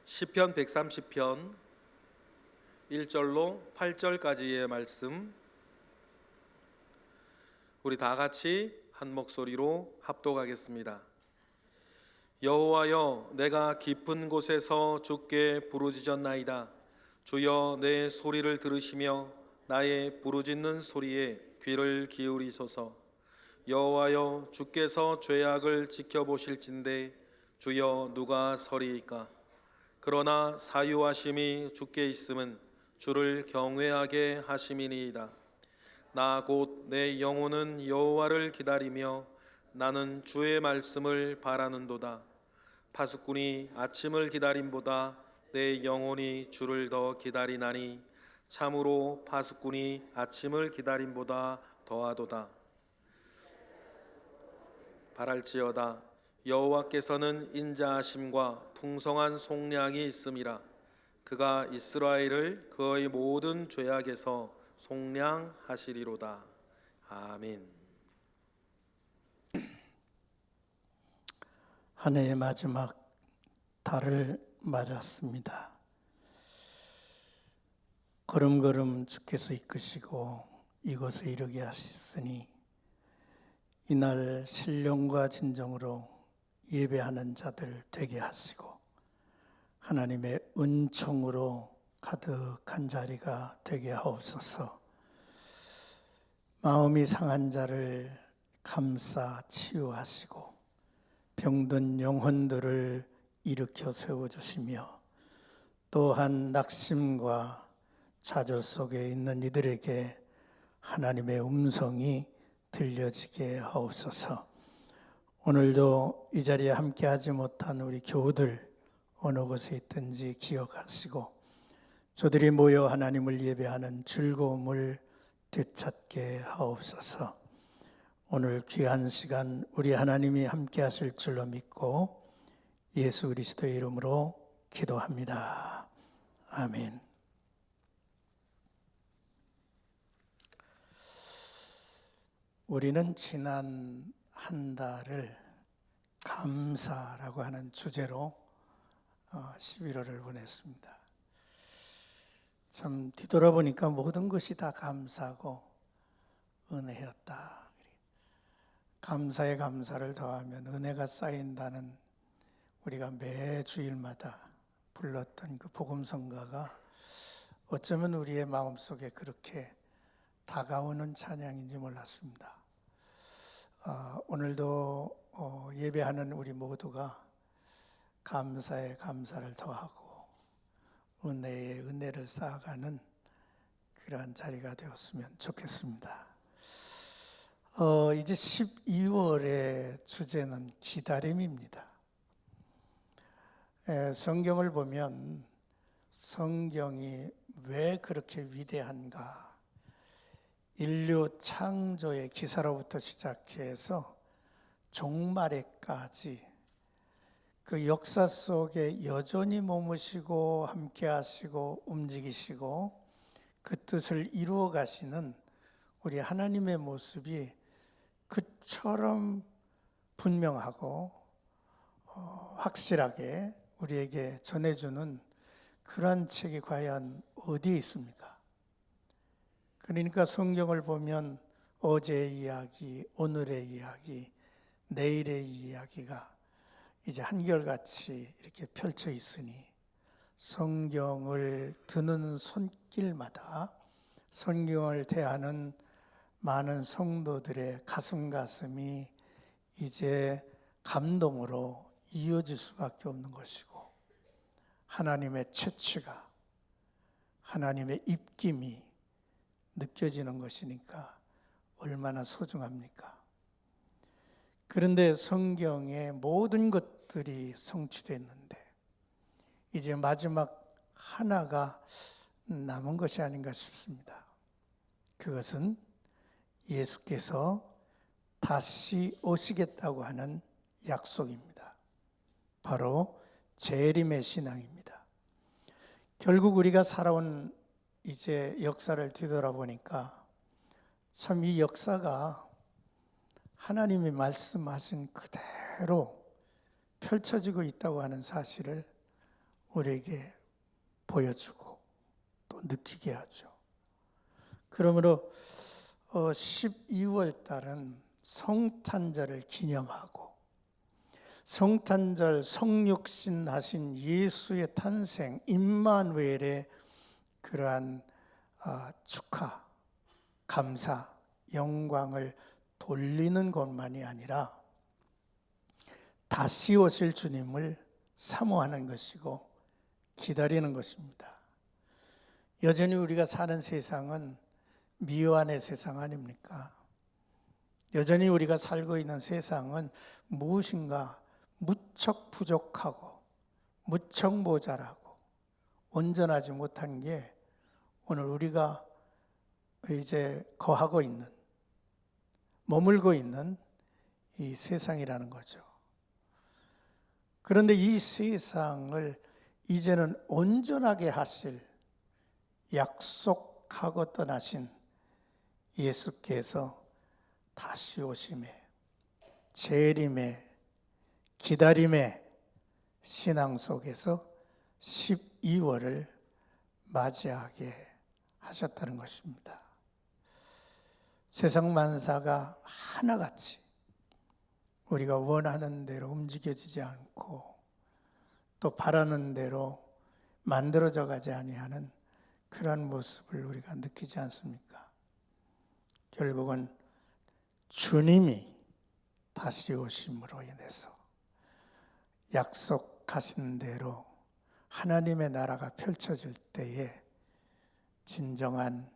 시편 130편 1절로 8절까지의 말씀, 우리 다 같이 한 목소리로 합독하겠습니다. 여호와여, 내가 깊은 곳에서 주께 부르짖었나이다. 주여, 내 소리를 들으시며 나의 부르짖는 소리에 귀를 기울이소서. 여호와여, 주께서 죄악을 지켜보실진대 주여, 누가 서리이까? 그러나 사유하심이 주께 있음은 주를 경외하게 하심이니이다. 나 곧 내 영혼은 여호와를 기다리며 나는 주의 말씀을 바라는도다. 파수꾼이 아침을 기다림보다 내 영혼이 주를 더 기다리나니 참으로 파수꾼이 아침을 기다림보다 더하도다. 바랄지어다. 여호와께서는 인자하심과 풍성한 속량이 있음이라. 그가 이스라엘을 그의 모든 죄악에서 속량하시리로다. 아멘. 한 해의 마지막 달을 맞았습니다. 걸음걸음 주께서 이끄시고 이곳에 이르게 하셨으니 이날 신령과 진정으로 예배하는 자들 되게 하시고 하나님의 은총으로 가득한 자리가 되게 하옵소서. 마음이 상한 자를 감싸 치유하시고 병든 영혼들을 일으켜 세워주시며 또한 낙심과 좌절 속에 있는 이들에게 하나님의 음성이 들려지게 하옵소서. 오늘도 이 자리에 함께하지 못한 우리 교우들 어느 곳에 있든지 기억하시고 저들이 모여 하나님을 예배하는 즐거움을 되찾게 하옵소서. 오늘 귀한 시간 우리 하나님이 함께하실 줄로 믿고 예수 그리스도의 이름으로 기도합니다. 아멘. 우리는 지난 한 달을 감사라고 하는 주제로 11월을 보냈습니다. 참 뒤돌아보니까 모든 것이 다 감사고 은혜였다. 감사에 감사를 더하면 은혜가 쌓인다는 우리가 매 주일마다 불렀던 그 복음성가가 어쩌면 우리의 마음속에 그렇게 다가오는 찬양인지 몰랐습니다. 오늘도 예배하는 우리 모두가 감사에 감사를 더하고 은혜에 은혜를 쌓아가는 그러한 자리가 되었으면 좋겠습니다. 이제 12월의 주제는 기다림입니다. 성경을 보면 성경이 왜 그렇게 위대한가? 인류 창조의 기사로부터 시작해서 종말에까지 그 역사 속에 여전히 머무시고 함께 하시고 움직이시고 그 뜻을 이루어 가시는 우리 하나님의 모습이 그처럼 분명하고 확실하게 우리에게 전해주는 그런 책이 과연 어디에 있습니까? 그러니까 성경을 보면 어제의 이야기, 오늘의 이야기, 내일의 이야기가 이제 한결같이 이렇게 펼쳐 있으니 성경을 드는 손길마다 성경을 대하는 많은 성도들의 가슴이 이제 감동으로 이어질 수밖에 없는 것이고 하나님의 채취가 하나님의 입김이 느껴지는 것이니까 얼마나 소중합니까? 그런데 성경의 모든 것들이 성취됐는데 이제 마지막 하나가 남은 것이 아닌가 싶습니다. 그것은 예수께서 다시 오시겠다고 하는 약속입니다. 바로 재림의 신앙입니다. 결국 우리가 살아온 이제 역사를 뒤돌아보니까 참 이 역사가 하나님이 말씀하신 그대로 펼쳐지고 있다고 하는 사실을 우리에게 보여주고 또 느끼게 하죠. 그러므로 12월 달은 성탄절을 기념하고 성탄절 성육신 하신 예수의 탄생 임마누엘의 그러한 축하, 감사, 영광을 돌리는 것만이 아니라 다시 오실 주님을 사모하는 것이고 기다리는 것입니다. 여전히 우리가 사는 세상은 미완의 세상 아닙니까? 여전히 우리가 살고 있는 세상은 무엇인가 무척 부족하고 무척 모자라고 온전하지 못한 게 오늘 우리가 이제 거하고 있는, 머물고 있는 이 세상이라는 거죠. 그런데 이 세상을 이제는 온전하게 하실 약속하고 떠나신 예수께서 다시 오심에, 재림에, 기다림의 신앙 속에서 12월을 맞이하게 하셨다는 것입니다. 세상 만사가 하나같이 우리가 원하는 대로 움직여지지 않고 또 바라는 대로 만들어져 가지 아니하는 그런 모습을 우리가 느끼지 않습니까? 결국은 주님이 다시 오심으로 인해서 약속하신 대로 하나님의 나라가 펼쳐질 때에 진정한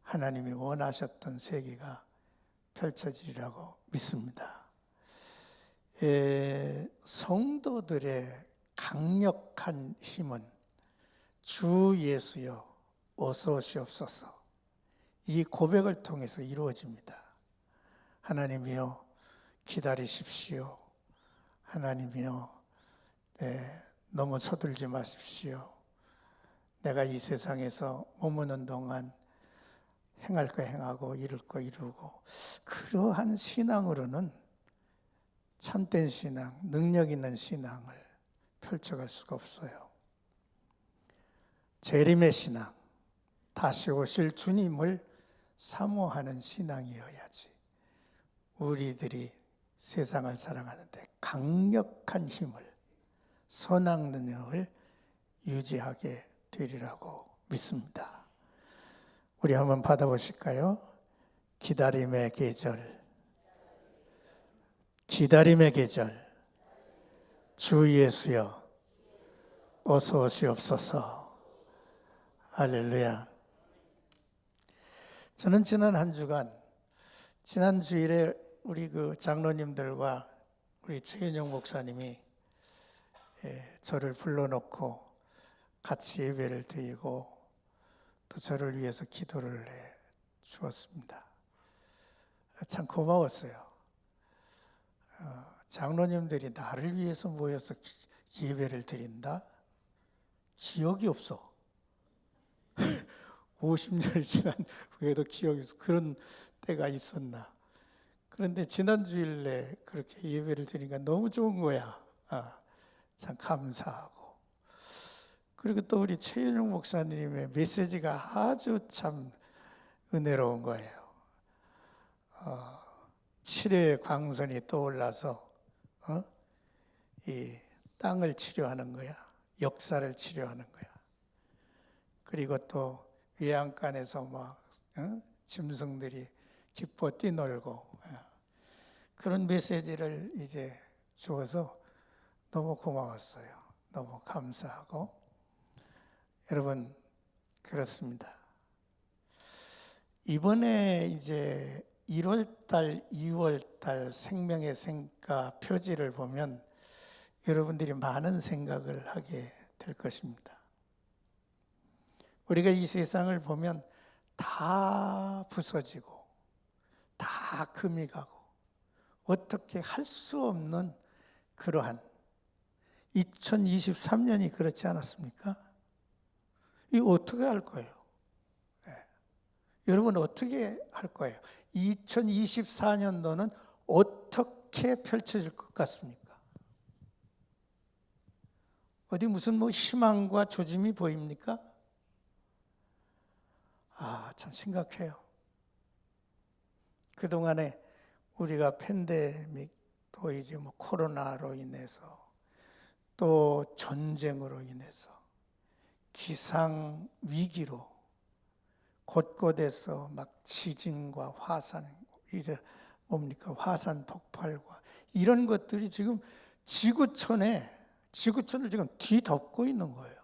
하나님이 원하셨던 세계가 펼쳐지리라고 믿습니다. 성도들의 강력한 힘은 주 예수여 어서 오시옵소서 이 고백을 통해서 이루어집니다. 하나님이여 기다리십시오. 하나님이여 너무 서둘지 마십시오. 내가 이 세상에서 머무는 동안 행할 거 행하고 이룰 거 이루고, 그러한 신앙으로는 참된 신앙, 능력 있는 신앙을 펼쳐갈 수가 없어요. 재림의 신앙, 다시 오실 주님을 사모하는 신앙이어야지 우리들이 세상을 살아가는데 강력한 힘을, 선한 능력을 유지하게 되리라고 믿습니다. 우리 한번 받아보실까요? 기다림의 계절, 기다림의 계절, 주 예수여 어서 오시옵소서. 할렐루야. 저는 지난 한 주간, 지난 주일에 우리 그 장로님들과 우리 최은영 목사님이 저를 불러놓고 같이 예배를 드리고 또 저를 위해서 기도를 해 주었습니다. 참 고마웠어요. 장로님들이 나를 위해서 모여서 예배를 드린다? 기억이 없어. 50년 지난 후에도 기억이 없어. 그런 때가 있었나. 그런데 지난 주일에 그렇게 예배를 드리니까 너무 좋은 거야. 참 감사하고. 그리고 또 우리 최윤용 목사님의 메시지가 아주 참 은혜로운 거예요. 7회 광선이 떠올라서 이 땅을 치료하는 거야. 역사를 치료하는 거야. 그리고 또 외양간에서 막 짐승들이 기뻐 뛰놀고 그런 메시지를 이제 주어서 너무 고마웠어요. 너무 감사하고. 여러분, 그렇습니다. 이번에 이제 1월달, 2월달 생명의 생가 표지를 보면 여러분들이 많은 생각을 하게 될 것입니다. 우리가 이 세상을 보면 다 부서지고 다 금이 가고 어떻게 할 수 없는 그러한 2023년이 그렇지 않았습니까? 이거 어떻게 할 거예요? 여러분 어떻게 할 거예요? 2024년도는 어떻게 펼쳐질 것 같습니까? 어디 무슨 뭐 희망과 조짐이 보입니까? 참 심각해요. 그동안에 우리가 팬데믹, 또 이제 뭐 코로나로 인해서, 또 전쟁으로 인해서, 기상 위기로 곳곳에서 막 지진과 화산, 이제 뭡니까? 화산 폭발과 이런 것들이 지금 지구촌을 지금 뒤덮고 있는 거예요.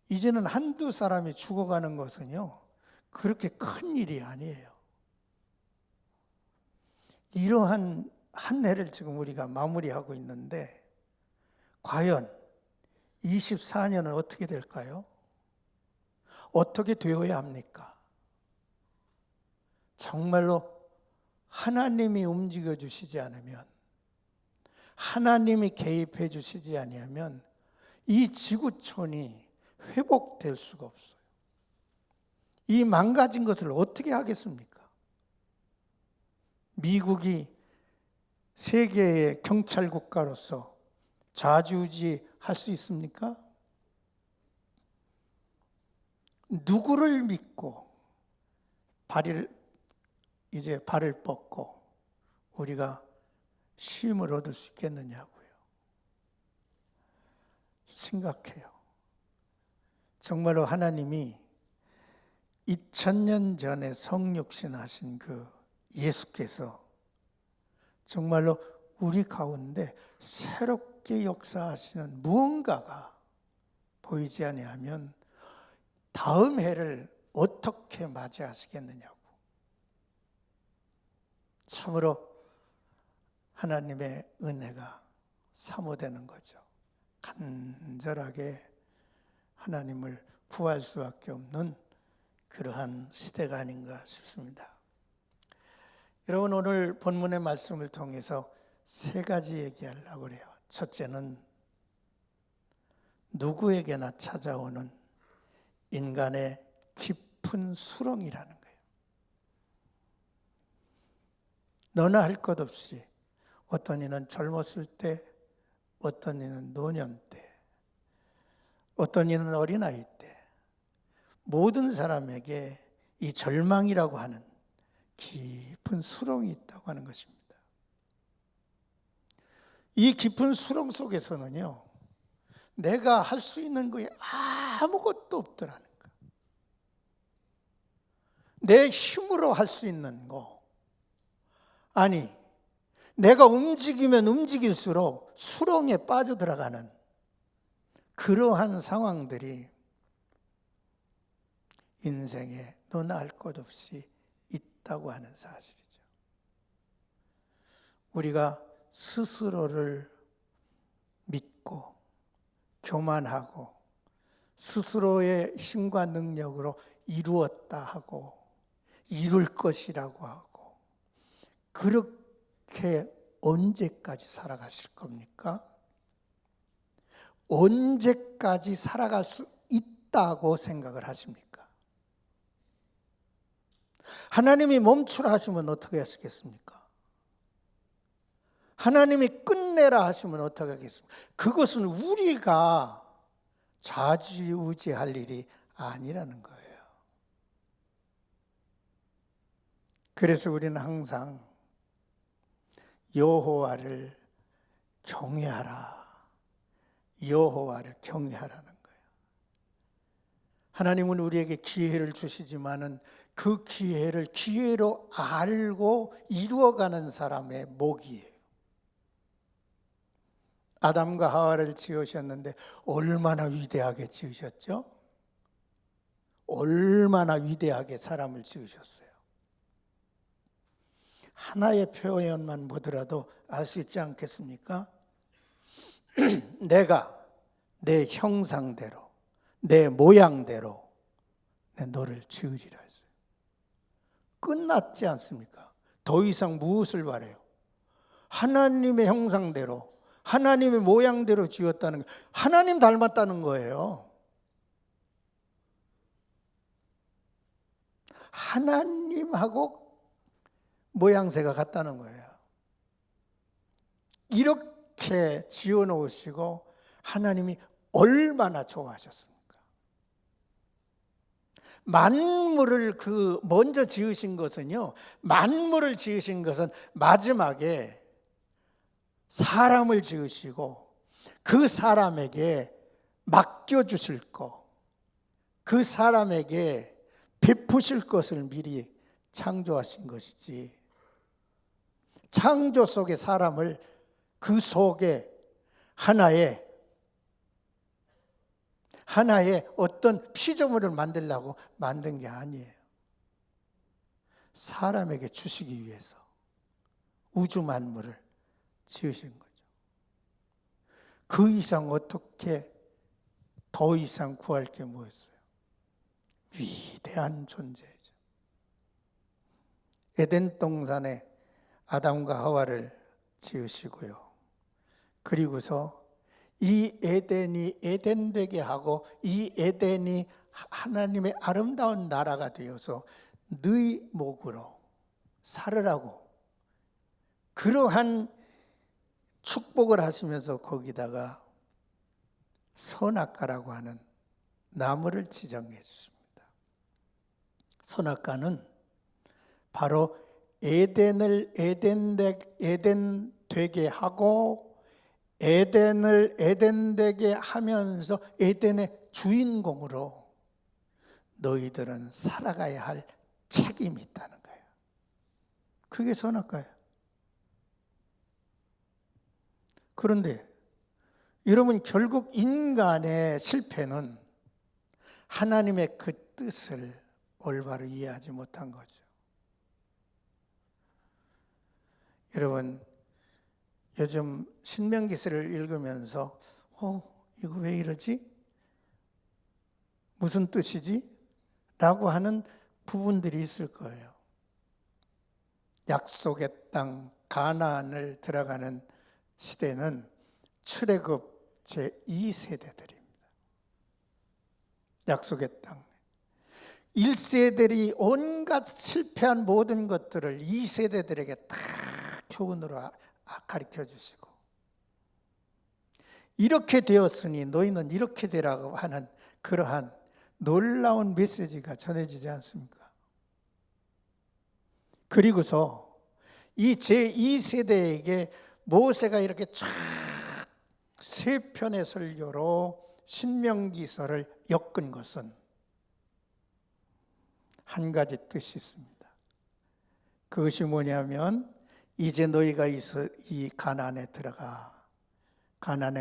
이제는 한두 사람이 죽어가는 것은요, 그렇게 큰 일이 아니에요. 이러한 한 해를 지금 우리가 마무리하고 있는데, 과연 24년은 어떻게 될까요? 어떻게 되어야 합니까? 정말로 하나님이 움직여 주시지 않으면, 하나님이 개입해 주시지 아니하면 이 지구촌이 회복될 수가 없어요. 이 망가진 것을 어떻게 하겠습니까? 미국이 세계의 경찰 국가로서 좌지우지할 수 있습니까? 누구를 믿고 발을 뻗고 우리가 쉼을 얻을 수 있겠느냐고요. 심각해요. 정말로 하나님이 2000년 전에 성육신 하신 그 예수께서 정말로 우리 가운데 새롭게 역사하시는 무언가가 보이지 아니하면 다음 해를 어떻게 맞이하시겠느냐고. 참으로 하나님의 은혜가 사모되는 거죠. 간절하게 하나님을 구할 수밖에 없는 그러한 시대가 아닌가 싶습니다. 여러분, 오늘 본문의 말씀을 통해서 세 가지 얘기하려고 그래요. 첫째는 누구에게나 찾아오는 인간의 깊은 수렁이라는 거예요. 너나 할 것 없이 어떤 이는 젊었을 때, 어떤 이는 노년 때, 어떤 이는 어린아이 때, 모든 사람에게 이 절망이라고 하는 깊은 수렁이 있다고 하는 것입니다. 이 깊은 수렁 속에서는요, 내가 할 수 있는 것이 아무것도 없더라는 거예요. 내 힘으로 할 수 있는 거, 아니, 내가 움직이면 움직일수록 수렁에 빠져들어가는 그러한 상황들이 인생에 너나 할 것 없이 있다고 하는 사실이죠. 우리가 스스로를 믿고 교만하고 스스로의 힘과 능력으로 이루었다 하고 이룰 것이라고 하고 그렇게 언제까지 살아가실 겁니까? 언제까지 살아갈 수 있다고 생각을 하십니까? 하나님이 멈추라 하시면 어떻게 하시겠습니까? 하나님이 끝내라 하시면 어떻게 하겠습니까? 그것은 우리가 좌지우지할 일이 아니라는 거예요. 그래서 우리는 항상 여호와를 경외하라, 여호와를 경외하라는 거예요. 하나님은 우리에게 기회를 주시지만은 그 기회를 기회로 알고 이루어가는 사람의 복이에요. 아담과 하와를 지으셨는데 얼마나 위대하게 지으셨죠? 얼마나 위대하게 사람을 지으셨어요. 하나의 표현만 보더라도 알 수 있지 않겠습니까? 내가 내 형상대로, 내 모양대로 내 너를 지으리라 했어요. 끝났지 않습니까? 더 이상 무엇을 바래요? 하나님의 형상대로, 하나님의 모양대로 지었다는 거예요. 하나님 닮았다는 거예요. 하나님하고 모양새가 같다는 거예요. 이렇게 지어놓으시고 하나님이 얼마나 좋아하셨습니까? 만물을 먼저 지으신 것은요, 만물을 지으신 것은 마지막에 사람을 지으시고 그 사람에게 맡겨주실 거, 그 사람에게 베푸실 것을 미리 창조하신 것이지, 창조 속의 사람을 그 속에 하나의 어떤 피조물을 만들려고 만든 게 아니에요. 사람에게 주시기 위해서 우주 만물을 지으신 거죠. 그 이상 어떻게 더 이상 구할 게 뭐였어요? 위대한 존재죠. 에덴 동산에 아담과 하와를 지으시고요. 그리고서 이 에덴이 에덴되게 하고 이 에덴이 하나님의 아름다운 나라가 되어서 너희 목으로 살으라고, 그러한 축복을 하시면서 거기다가 선악과라고 하는 나무를 지정해 주십니다. 선악과는 바로 에덴을 에덴 되게 하고 에덴을 에덴되게 하면서 에덴의 주인공으로 너희들은 살아가야 할 책임이 있다는 거예요. 그게 선악과예요. 그런데 여러분, 결국 인간의 실패는 하나님의 그 뜻을 올바로 이해하지 못한 거죠. 여러분, 요즘 신명기서를 읽으면서 이거 왜 이러지? 무슨 뜻이지? 라고 하는 부분들이 있을 거예요. 약속의 땅 가나안을 들어가는 시대는 출애굽 제2세대들입니다. 약속의 땅. 1세들이 온갖 실패한 모든 것들을 2세대들에게 다 교훈으로 가르쳐 주시고, 이렇게 되었으니 너희는 이렇게 되라고 하는 그러한 놀라운 메시지가 전해지지 않습니까? 그리고서 이 제2세대에게 모세가 이렇게 쫙 세 편의 설교로 신명기서를 엮은 것은 한 가지 뜻이 있습니다. 그것이 뭐냐면, 이제 너희가 이 가나안에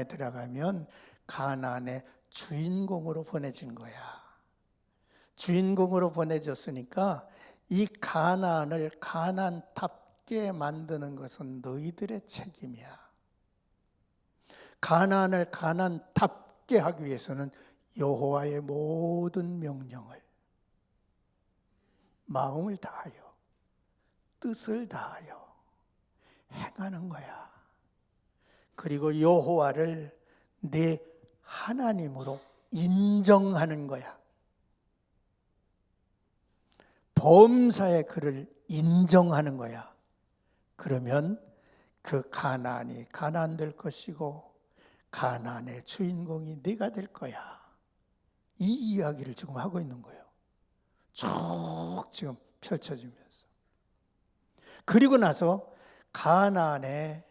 들어가면 가나안의 주인공으로 보내진 거야. 주인공으로 보내졌으니까 이 가나안을 가나안답게 만드는 것은 너희들의 책임이야. 가나안을 가나안답게 하기 위해서는 여호와의 모든 명령을 마음을 다하여 뜻을 다하여 행하는 거야. 그리고 여호와를 내 하나님으로 인정하는 거야. 범사의 그를 인정하는 거야. 그러면 그 가나안이 가나안 될 것이고 가나안의 주인공이 네가 될 거야. 이 이야기를 지금 하고 있는 거예요. 쭉 지금 펼쳐지면서. 그리고 나서 가나안에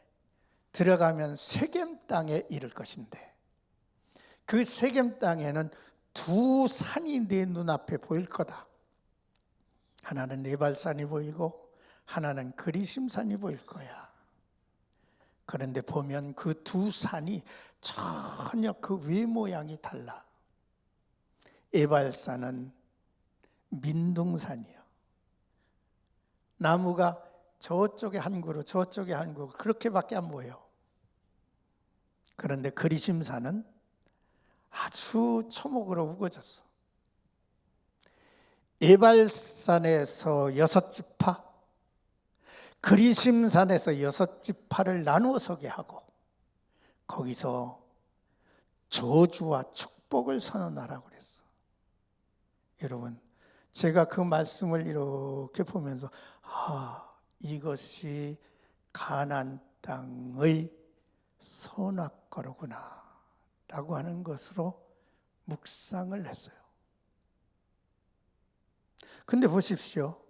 들어가면 세겜 땅에 이를 것인데, 그 세겜 땅에는 두 산이 네 눈앞에 보일 거다. 하나는 네발산이 보이고 하나는 그리심산이 보일 거야. 그런데 보면 그 두 산이 전혀 그 외모양이 달라. 에발산은 민둥산이요. 나무가 저쪽에 한 그루 저쪽에 한 그루 그렇게밖에 안 보여. 그런데 그리심산은 아주 초목으로 우거졌어. 에발산에서 6지파, 그리심산에서 6지파를 나누어 서게 하고 거기서 저주와 축복을 선언하라고 그랬어. 여러분, 제가 그 말씀을 이렇게 보면서 이것이 가나안 땅의 선악과로구나 라고 하는 것으로 묵상을 했어요. 근데 보십시오.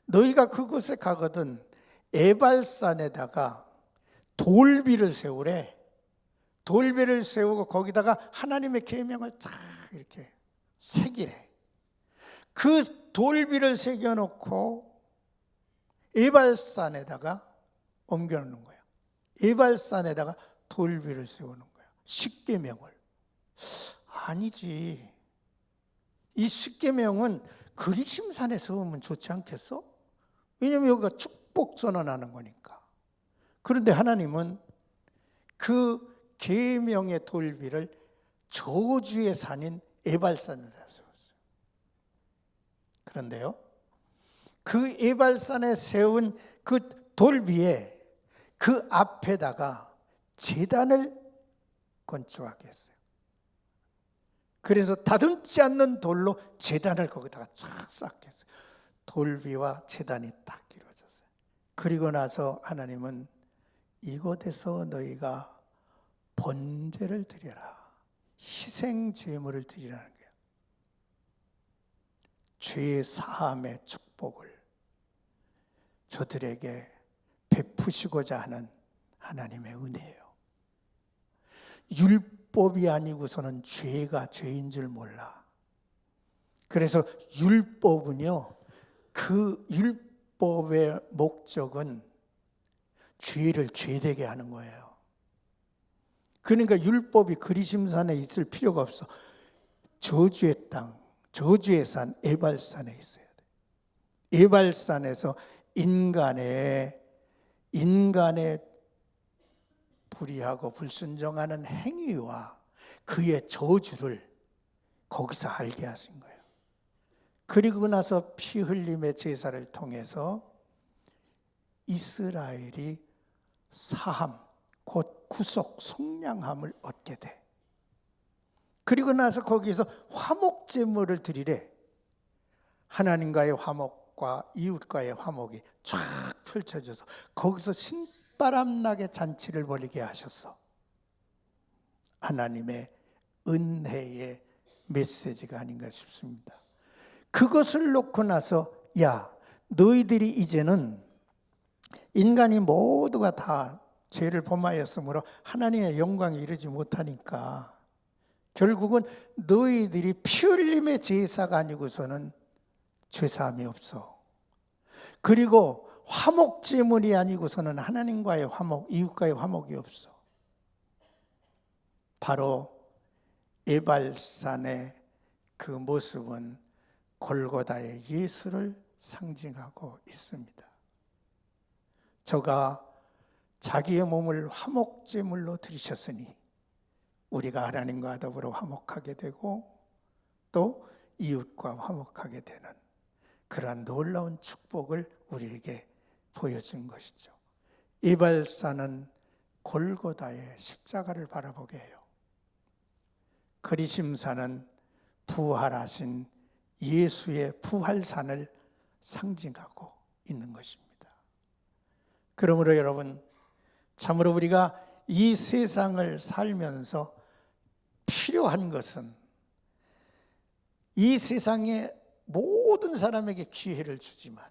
너희가 그곳에 가거든 에발산에다가 돌비를 세우래. 돌비를 세우고 거기다가 하나님의 계명을 쫙 이렇게 새기래. 그 돌비를 새겨놓고 에발산에다가 옮겨놓는 거예요. 에발산에다가 돌비를 세우는 거예요. 십계명을. 아니지. 이 십계명은 그리심산에 세우면 좋지 않겠어? 왜냐하면 여기가 축복 선언하는 거니까. 그런데 하나님은 그 계명의 돌비를 저주의 산인 에발산에다 세웠어요. 그런데요, 그 에발산에 세운 그 돌비에 그 앞에다가 제단을 건축하게 했어요. 그래서 다듬지 않는 돌로 제단을 거기다가 쫙 쌓게 했어요. 돌비와 제단이 딱 이루어졌어요. 그리고 나서 하나님은 이곳에서 너희가 번제를 드려라, 희생 제물을 드리라는 거예요. 죄 사함의 축복을 저들에게 베푸시고자 하는 하나님의 은혜예요. 율법이 아니고서는 죄가 죄인 줄 몰라. 그래서 율법은요, 그 율법의 목적은 죄를 죄되게 하는 거예요. 그러니까 율법이 그리심산에 있을 필요가 없어. 저주의 땅, 저주의 산 에발산에 있어야 돼. 에발산에서 인간의 불의하고 불순종하는 행위와 그의 저주를 거기서 알게 하신 거예요. 그리고 나서 피 흘림의 제사를 통해서 이스라엘이 사함, 곧 구속, 속량함을 얻게 돼. 그리고 나서 거기에서 화목제물을 드리래. 하나님과의 화목과 이웃과의 화목이 쫙 펼쳐져서 거기서 신바람나게 잔치를 벌이게 하셨어. 하나님의 은혜의 메시지가 아닌가 싶습니다. 그것을 놓고 나서 야, 너희들이 이제는 인간이 모두가 다 죄를 범하였으므로 하나님의 영광에 이르지 못하니까 결국은 너희들이 피 흘림의 제사가 아니고서는 죄사함이 없어. 그리고 화목제물이 아니고서는 하나님과의 화목, 이웃과의 화목이 없어. 바로 에발산의 그 모습은 골고다의 예수를 상징하고 있습니다. 저가 자기의 몸을 화목제물로 드리셨으니 우리가 하나님과 더불어 화목하게 되고 또 이웃과 화목하게 되는 그러한 놀라운 축복을 우리에게 보여준 것이죠. 에발산은 골고다의 십자가를 바라보게 해요. 그리심산은 부활하신 예수의 부활산을 상징하고 있는 것입니다. 그러므로 여러분, 참으로 우리가 이 세상을 살면서 필요한 것은 이 세상에 모든 사람에게 기회를 주지만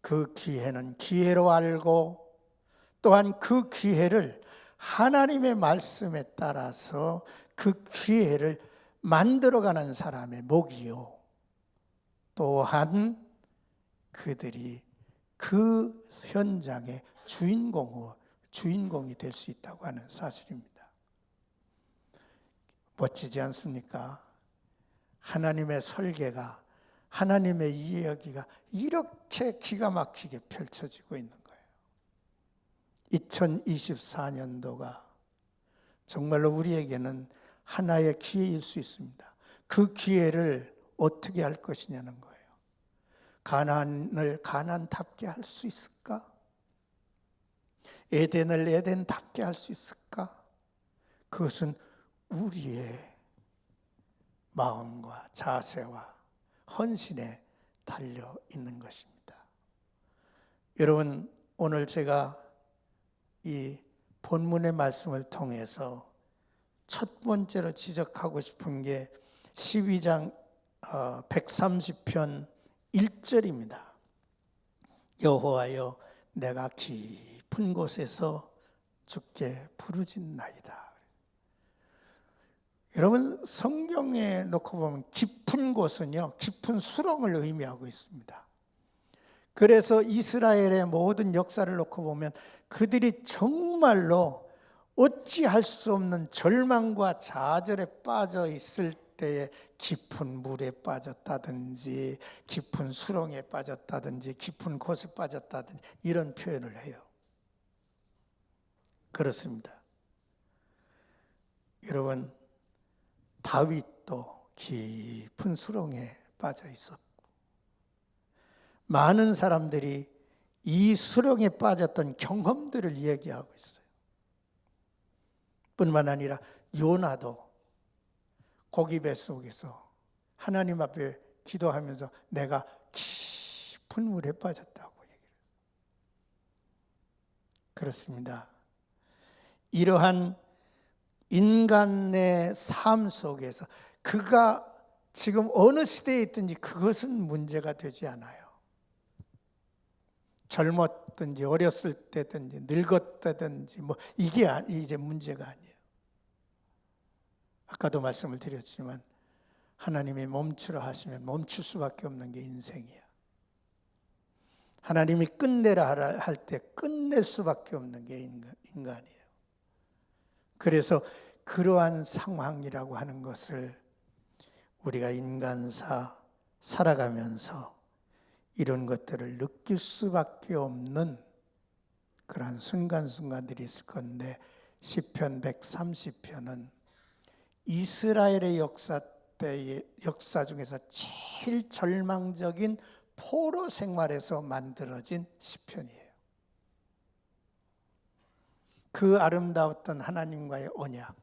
그 기회는 기회로 알고 또한 그 기회를 하나님의 말씀에 따라서 그 기회를 만들어가는 사람의 목이요, 또한 그들이 그 현장의 주인공이 될 수 있다고 하는 사실입니다. 멋지지 않습니까? 하나님의 설계가, 하나님의 이야기가 이렇게 기가 막히게 펼쳐지고 있는 거예요. 2024년도가 정말로 우리에게는 하나의 기회일 수 있습니다. 그 기회를 어떻게 할 것이냐는 거예요. 가나안을 가나안답게 할 수 있을까? 에덴을 에덴답게 할 수 있을까? 그것은 우리의 마음과 자세와 헌신에 달려 있는 것입니다. 여러분, 오늘 제가 이 본문의 말씀을 통해서 첫 번째로 지적하고 싶은 게 12장 130편 1절입니다. 여호와여 내가 깊은 곳에서 주께 부르짖나이다. 여러분 성경에 놓고 보면 깊은 곳은요, 깊은 수렁을 의미하고 있습니다. 그래서 이스라엘의 모든 역사를 놓고 보면 그들이 정말로 어찌할 수 없는 절망과 좌절에 빠져 있을 때에 깊은 물에 빠졌다든지 깊은 수렁에 빠졌다든지 깊은 곳에 빠졌다든지 이런 표현을 해요. 그렇습니다. 여러분 다윗도 깊은 수렁에 빠져 있었고 많은 사람들이 이 수렁에 빠졌던 경험들을 얘기하고 있어요. 뿐만 아니라 요나도 고기 뱃속에서 하나님 앞에 기도하면서 내가 깊은 물에 빠졌다고 얘기해요. 그렇습니다. 이러한 인간의 삶 속에서 그가 지금 어느 시대에 있든지 그것은 문제가 되지 않아요. 젊었든지 어렸을 때든지 늙었다든지 이게 이제 문제가 아니에요. 아까도 말씀을 드렸지만 하나님이 멈추라 하시면 멈출 수밖에 없는 게 인생이야. 하나님이 끝내라 할 때 끝낼 수밖에 없는 게 인간이에요. 그래서 그러한 상황이라고 하는 것을 우리가 인간사 살아가면서 이런 것들을 느낄 수밖에 없는 그런 순간순간들이 있을 건데 시편 130편은 이스라엘의 역사 중에서 제일 절망적인 포로 생활에서 만들어진 시편이에요. 그 아름다웠던 하나님과의 언약,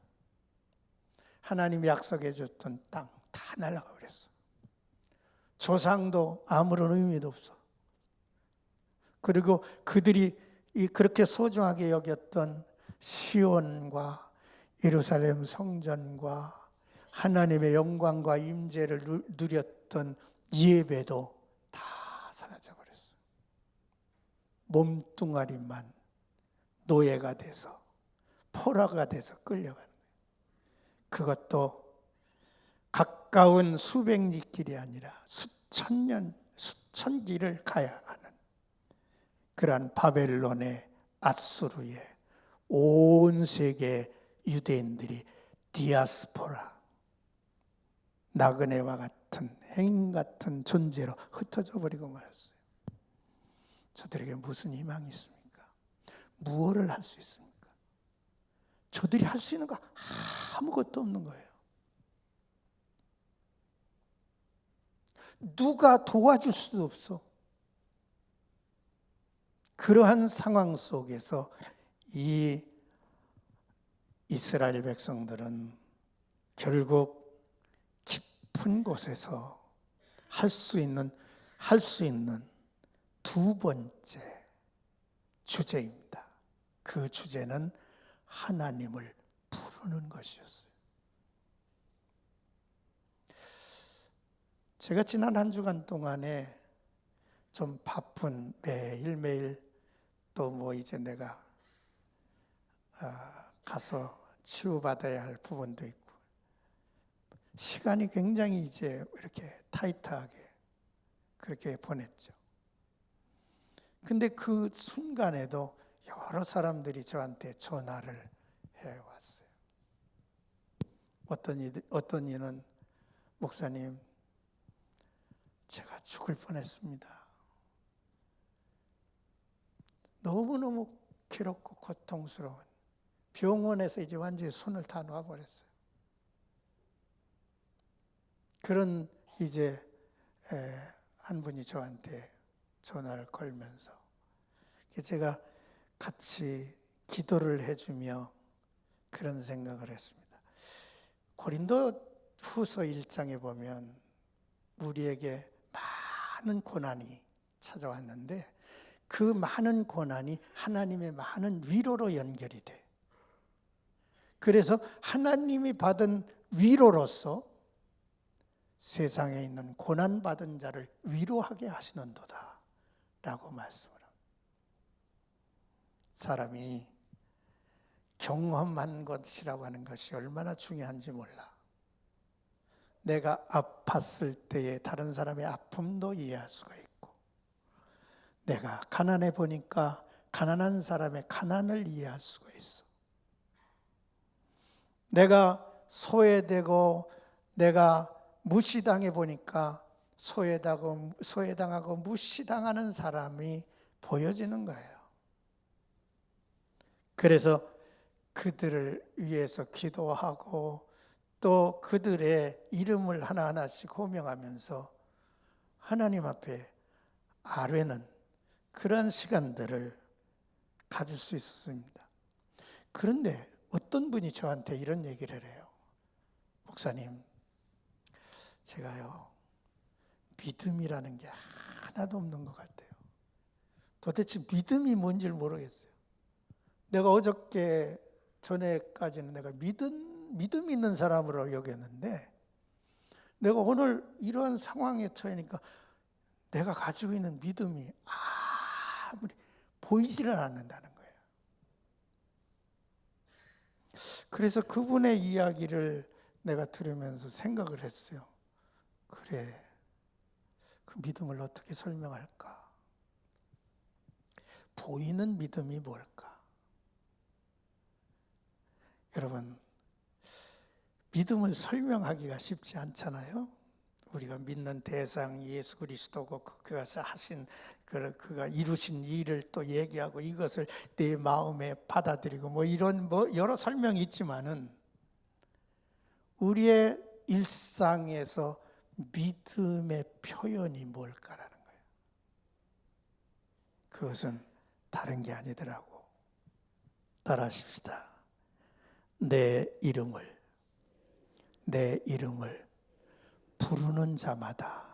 하나님이 약속해 줬던 땅 다 날아가 버렸어. 조상도 아무런 의미도 없어. 그리고 그들이 그렇게 소중하게 여겼던 시온과 예루살렘 성전과 하나님의 영광과 임재를 누렸던 예배도 다 사라져 버렸어. 몸뚱아리만 노예가 돼서 포로가 돼서 끌려가는 거예요. 그것도 가까운 수백 리 길이 아니라 수천 년, 수천 길을 가야 하는 그러한 바벨론의 아수르의 온 세계 유대인들이 디아스포라, 나그네와 같은 행 같은 존재로 흩어져 버리고 말았어요. 저들에게 무슨 희망이 있습니까? 무엇을 할 수 있습니까? 저들이 할 수 있는 거 아무것도 없는 거예요. 누가 도와줄 수도 없어. 그러한 상황 속에서 이 이스라엘 백성들은 결국 깊은 곳에서 할 수 있는 두 번째 주제입니다. 그 주제는 하나님을 부르는 것이었어요. 제가 지난 한 주간 동안에 좀 바쁜 매일매일 또 이제 내가 가서 치유받아야 할 부분도 있고 시간이 굉장히 이제 이렇게 타이트하게 그렇게 보냈죠. 근데 그 순간에도 여러 사람들이 저한테 전화를 해왔어요. 어떤 이는 목사님 제가 죽을 뻔했습니다. 너무너무 괴롭고 고통스러운 병원에서 이제 완전히 손을 다 놔버렸어요. 그런 이제 한 분이 저한테 전화를 걸면서 제가 같이 기도를 해주며 그런 생각을 했습니다. 고린도 후서 1장에 보면 우리에게 많은 고난이 찾아왔는데 그 많은 고난이 하나님의 많은 위로로 연결이 돼. 그래서 하나님이 받은 위로로서 세상에 있는 고난받은 자를 위로하게 하시는도다 라고 말씀을 합니다. 사람이 경험한 것이라고 하는 것이 얼마나 중요한지 몰라. 내가 아팠을 때에 다른 사람의 아픔도 이해할 수가 있고, 내가 가난해 보니까 가난한 사람의 가난을 이해할 수가 있어. 내가 소외되고 내가 무시당해 보니까 소외당하고 무시당하는 사람이 보여지는 거예요. 그래서 그들을 위해서 기도하고 또 그들의 이름을 하나하나씩 호명하면서 하나님 앞에 아뢰는 그런 시간들을 가질 수 있었습니다. 그런데 어떤 분이 저한테 이런 얘기를 해요. 목사님, 제가요 믿음이라는 게 하나도 없는 것 같아요. 도대체 믿음이 뭔지를 모르겠어요. 내가 어저께 전에까지는 내가 믿음 있는 사람으로 여겼는데, 내가 오늘 이러한 상황에 처하니까 내가 가지고 있는 믿음이 아무리 보이지를 않는다는 거예요. 그래서 그분의 이야기를 내가 들으면서 생각을 했어요. 그래, 그 믿음을 어떻게 설명할까? 보이는 믿음이 뭘까? 여러분, 믿음을 설명하기가 쉽지 않잖아요. 우리가 믿는 대상 예수 그리스도고 그것을 하신 그가 이루신 일을 또 얘기하고 이것을 내 마음에 받아들이고 이런 여러 설명이 있지만은 우리의 일상에서 믿음의 표현이 뭘까라는 거예요. 그것은 다른 게 아니더라고. 따라하십시다. 내 이름을 부르는 자마다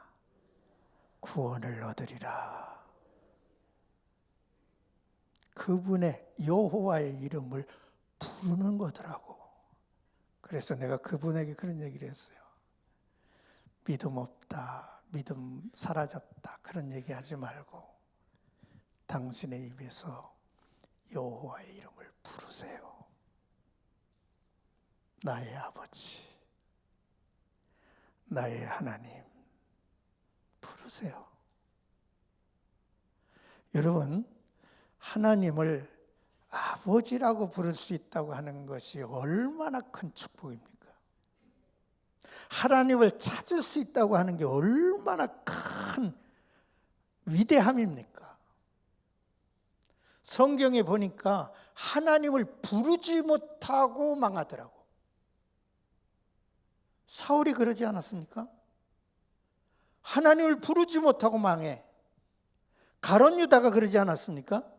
구원을 얻으리라. 그분의 여호와의 이름을 부르는 거더라고. 그래서 내가 그분에게 그런 얘기를 했어요. 믿음 없다, 믿음 사라졌다, 그런 얘기 하지 말고 당신의 입에서 여호와의 이름을 부르세요. 나의 아버지, 나의 하나님, 부르세요. 여러분, 하나님을 아버지라고 부를 수 있다고 하는 것이 얼마나 큰 축복입니까? 하나님을 찾을 수 있다고 하는 게 얼마나 큰 위대함입니까? 성경에 보니까 하나님을 부르지 못하고 망하더라고. 사울이 그러지 않았습니까? 하나님을 부르지 못하고 망해. 가룟 유다가 그러지 않았습니까?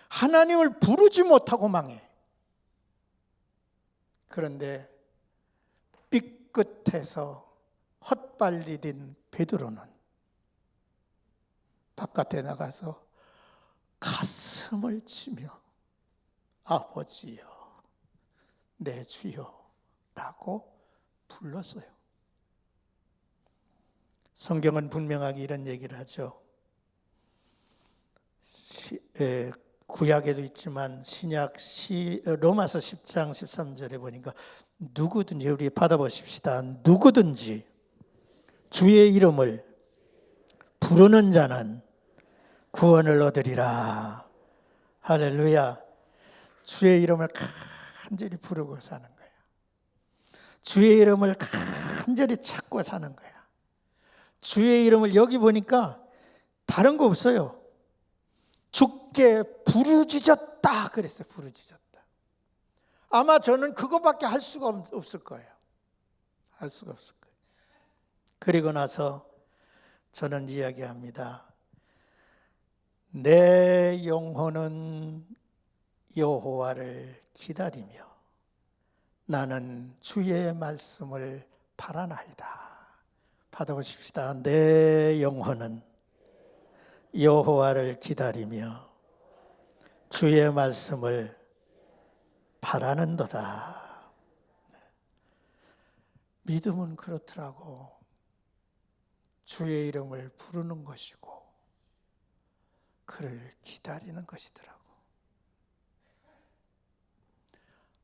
하나님을 부르지 못하고 망해. 그런데 삐끗해서 헛발디딘 베드로는 바깥에 나가서 가슴을 치며 아버지여, 내 주여 라고 불렀어요. 성경은 분명하게 이런 얘기를 하죠. 구약에도 있지만 신약 로마서 10장 13절에 보니까 누구든지, 우리 받아보십시다. 누구든지 주의 이름을 부르는 자는 구원을 얻으리라. 할렐루야. 주의 이름을 간절히 부르고 사는 거예요. 주의 이름을 간절히 찾고 사는 거야. 주의 이름을 여기 보니까 다른 거 없어요. 주께 부르짖었다 그랬어요. 부르짖었다. 아마 저는 그거밖에 할 수가 없을 거예요. 할 수가 없을 거예요. 그리고 나서 저는 이야기합니다. 내 영혼은 여호와를 기다리며 나는 주의 말씀을 바라나이다. 받아보십시다. 내 영혼은 여호와를 기다리며 주의 말씀을 바라는도다. 믿음은 그렇더라고. 주의 이름을 부르는 것이고 그를 기다리는 것이더라고.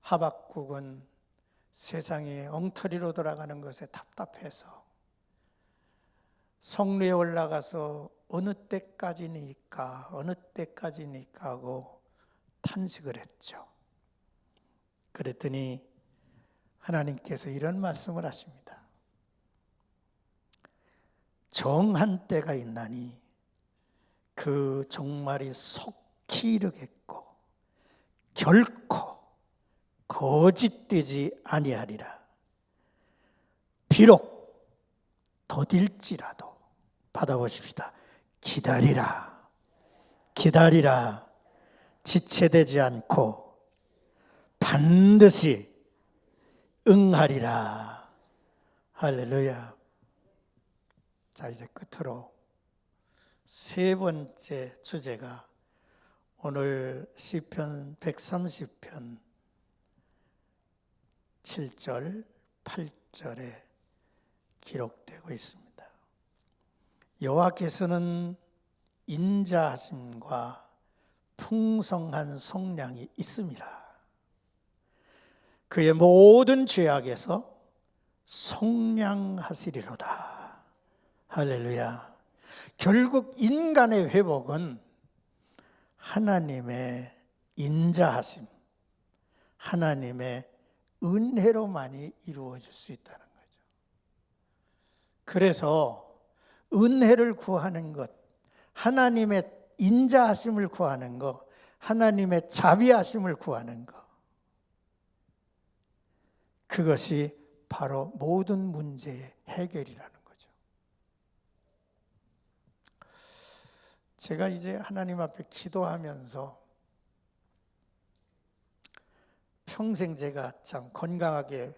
하박국은 세상이 엉터리로 돌아가는 것에 답답해서 성리에 올라가서 어느 때까지니까 하고 탄식을 했죠. 그랬더니 하나님께서 이런 말씀을 하십니다. 정한 때가 있나니 그 종말이 속히 이르겠고 결코 거짓되지 아니하리라. 비록 더딜지라도 받아보십시다. 기다리라. 지체되지 않고 반드시 응하리라. 할렐루야. 자, 이제 끝으로 세 번째 주제가 오늘 시편 130편 7절, 8절에 기록되고 있습니다. 여호와께서는 인자하심과 풍성한 속량이 있음이라. 그의 모든 죄악에서 속량하시리로다. 할렐루야. 결국 인간의 회복은 하나님의 인자하심, 하나님의 은혜로만이 이루어질 수 있다는 거죠. 그래서 은혜를 구하는 것, 하나님의 인자하심을 구하는 것, 하나님의 자비하심을 구하는 것, 그것이 바로 모든 문제의 해결이라는 거죠. 제가 이제 하나님 앞에 기도하면서 평생 제가 참 건강하게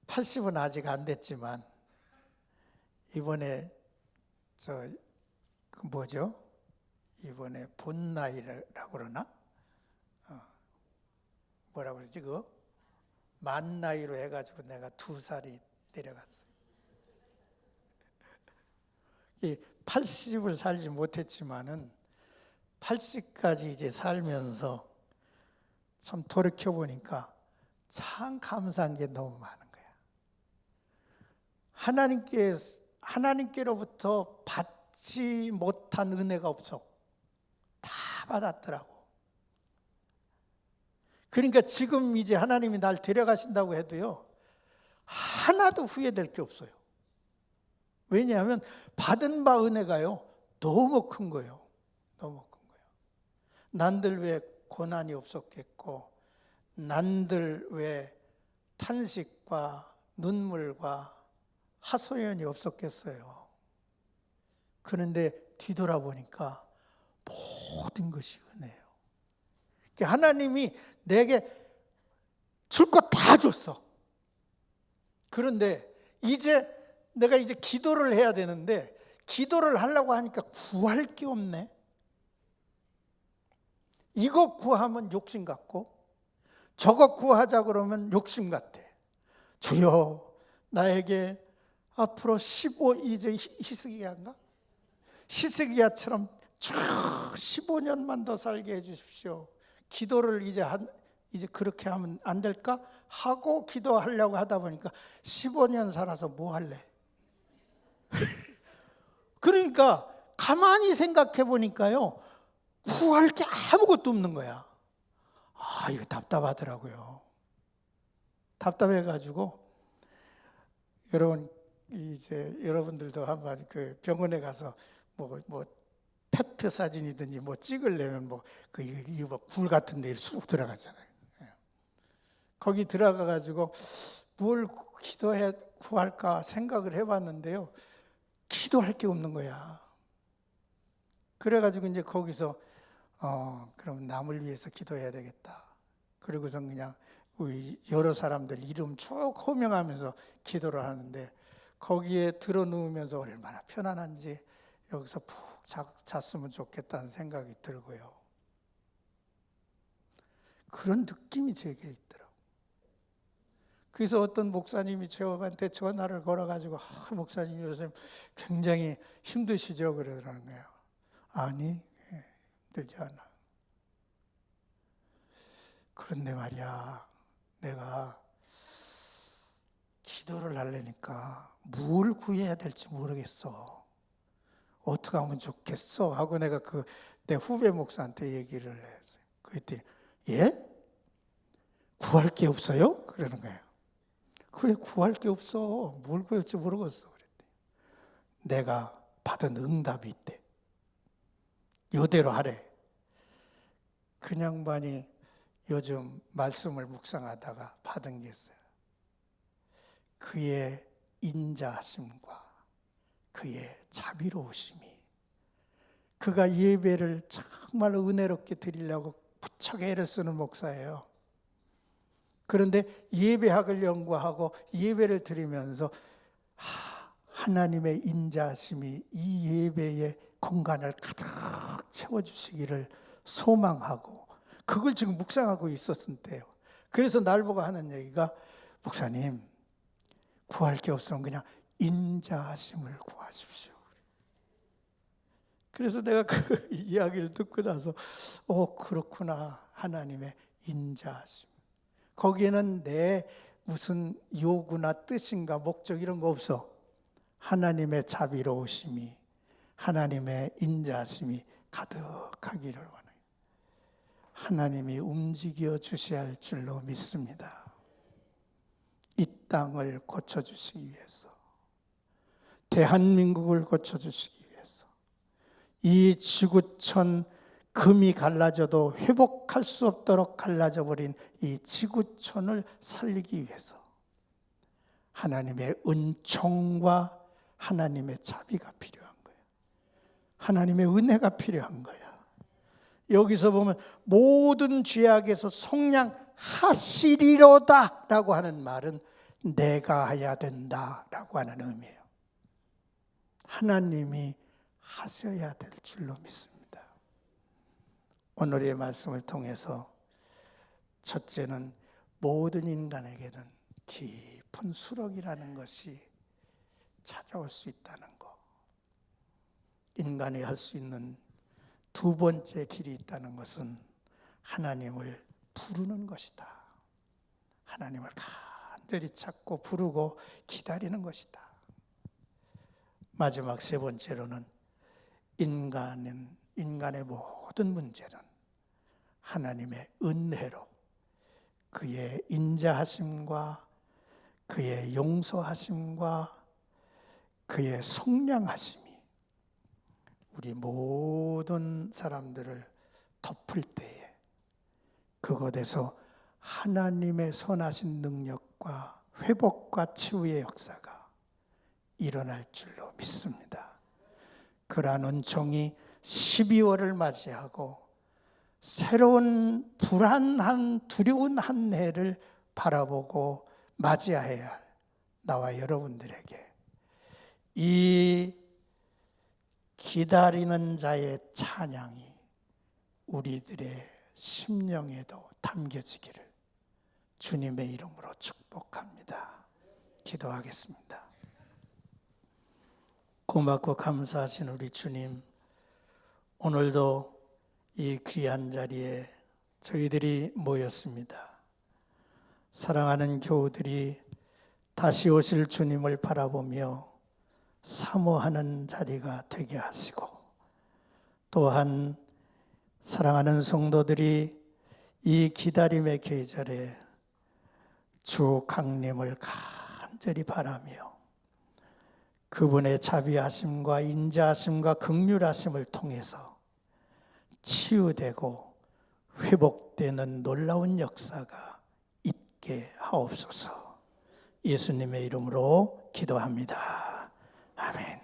80은 아직 안 됐지만 이번에 이번에 본 나이라고 그러나? 뭐라 그러지 그거? 만 나이로 해가지고 내가 2살이 내려갔어요. 80을 살지 못했지만은 80까지 이제 살면서 참 돌이켜보니까 참 감사한 게 너무 많은 거야. 하나님께로부터 받지 못한 은혜가 없어. 다 받았더라고. 그러니까 지금 이제 하나님이 날 데려가신다고 해도요, 하나도 후회될 게 없어요. 왜냐하면 받은 바 은혜가요, 너무 큰 거예요. 너무 큰 거예요. 난들 왜 고난이 없었겠고, 난들 왜 탄식과 눈물과 하소연이 없었겠어요. 그런데 뒤돌아보니까 모든 것이 은혜예요. 하나님이 내게 줄 것 다 줬어. 그런데 내가 이제 기도를 해야 되는데 기도를 하려고 하니까 구할 게 없네. 이거 구하면 욕심 같고 저거 구하자 그러면 욕심 같아. 주여, 나에게 앞으로 15, 히스기야인가? 히스기야처럼 쭉 15년만 더 살게 해주십시오. 기도를 이제 그렇게 하면 안 될까? 하고 기도하려고 하다 보니까 15년 살아서 뭐 할래? 그러니까 가만히 생각해 보니까요, 구할 게 아무것도 없는 거야. 이거 답답하더라고요. 답답해가지고 여러분들도 한번 그 병원에 가서 뭐 페트 사진이든지 뭐 찍으려면 굴 같은 데 쑥 들어가잖아요. 거기 들어가가지고 뭘 구할까 생각을 해봤는데요, 기도할 게 없는 거야. 그래가지고 이제 거기서 그럼 남을 위해서 기도해야 되겠다. 그리고서 그냥 여러 사람들 이름 쭉 호명하면서 기도를 하는데 거기에 들어 누우면서 얼마나 편안한지 여기서 푹 잤으면 좋겠다는 생각이 들고요. 그런 느낌이 제게 있더라고요. 그래서 어떤 목사님이 저한테 전화를 걸어가지고 목사님 요즘 굉장히 힘드시죠? 그러더라는 거예요. 아니, 힘들지 않아. 그런데 말이야, 내가 기도를 하려니까 뭘 구해야 될지 모르겠어. 어떻게 하면 좋겠어? 하고 내가 내 후배 목사한테 얘기를 했어요. 그랬더니 예? 구할 게 없어요? 그러는 거예요. 그래, 구할 게 없어. 뭘 구할지 모르겠어. 그랬더니 내가 받은 응답이 있대. 요대로 하래. 그 양반이 요즘 말씀을 묵상하다가 받은 게 있어요. 그의 인자하심과 그의 자비로우심이, 그가 예배를 정말 은혜롭게 드리려고 무척 애를 쓰는 목사예요. 그런데 예배학을 연구하고 예배를 드리면서 하나님의 인자하심이 이 예배의 공간을 가득 채워주시기를 소망하고 그걸 지금 묵상하고 있었을 때요. 그래서 날 보고 하는 얘기가, 목사님, 구할 게 없으면 그냥 인자하심을 구하십시오. 그래서 내가 그 이야기를 듣고 나서 그렇구나. 하나님의 인자하심. 거기에는 내 무슨 요구나 뜻인가 목적 이런 거 없어. 하나님의 자비로우심이, 하나님의 인자하심이 가득하기를 원해요. 하나님이 움직여 주셔야 할 줄로 믿습니다. 이 땅을 고쳐주시기 위해서, 대한민국을 고쳐주시기 위해서, 이 지구촌 금이 갈라져도 회복할 수 없도록 갈라져 버린 이 지구촌을 살리기 위해서 하나님의 은총과 하나님의 자비가 필요한 거예요. 하나님의 은혜가 필요한 거야. 여기서 보면 모든 죄악에서 속량하시리로다 라고 하는 말은 내가 해야 된다라고 하는 의미예요. 하나님이 하셔야 될 줄로 믿습니다. 오늘의 말씀을 통해서 첫째는 모든 인간에게는 깊은 수렁이라는 것이 찾아올 수 있다는 것. 인간이 할 수 있는 두 번째 길이 있다는 것은 하나님을 부르는 것이다. 하나님을 간절히 찾고 부르고 기다리는 것이다. 마지막 세 번째로는 인간의 모든 문제는 하나님의 은혜로, 그의 인자하심과 그의 용서하심과 그의 속량하심이 우리 모든 사람들을 덮을 때에 그곳에서 하나님의 선하신 능력과 회복과 치유의 역사가 일어날 줄로 믿습니다. 그러한 은총이 12월을 맞이하고 새로운 불안한 두려운 한 해를 바라보고 맞이해야 할 나와 여러분들에게 이 기다리는 자의 찬양이 우리들의 심령에도 담겨지기를 주님의 이름으로 축복합니다. 기도하겠습니다. 고맙고 감사하신 우리 주님, 오늘도 이 귀한 자리에 저희들이 모였습니다. 사랑하는 교우들이 다시 오실 주님을 바라보며 사모하는 자리가 되게 하시고, 또한 사랑하는 성도들이 이 기다림의 계절에 주 강림을 간절히 바라며 그분의 자비하심과 인자하심과 긍휼하심을 통해서 치유되고 회복되는 놀라운 역사가 있게 하옵소서. 예수님의 이름으로 기도합니다. 아멘.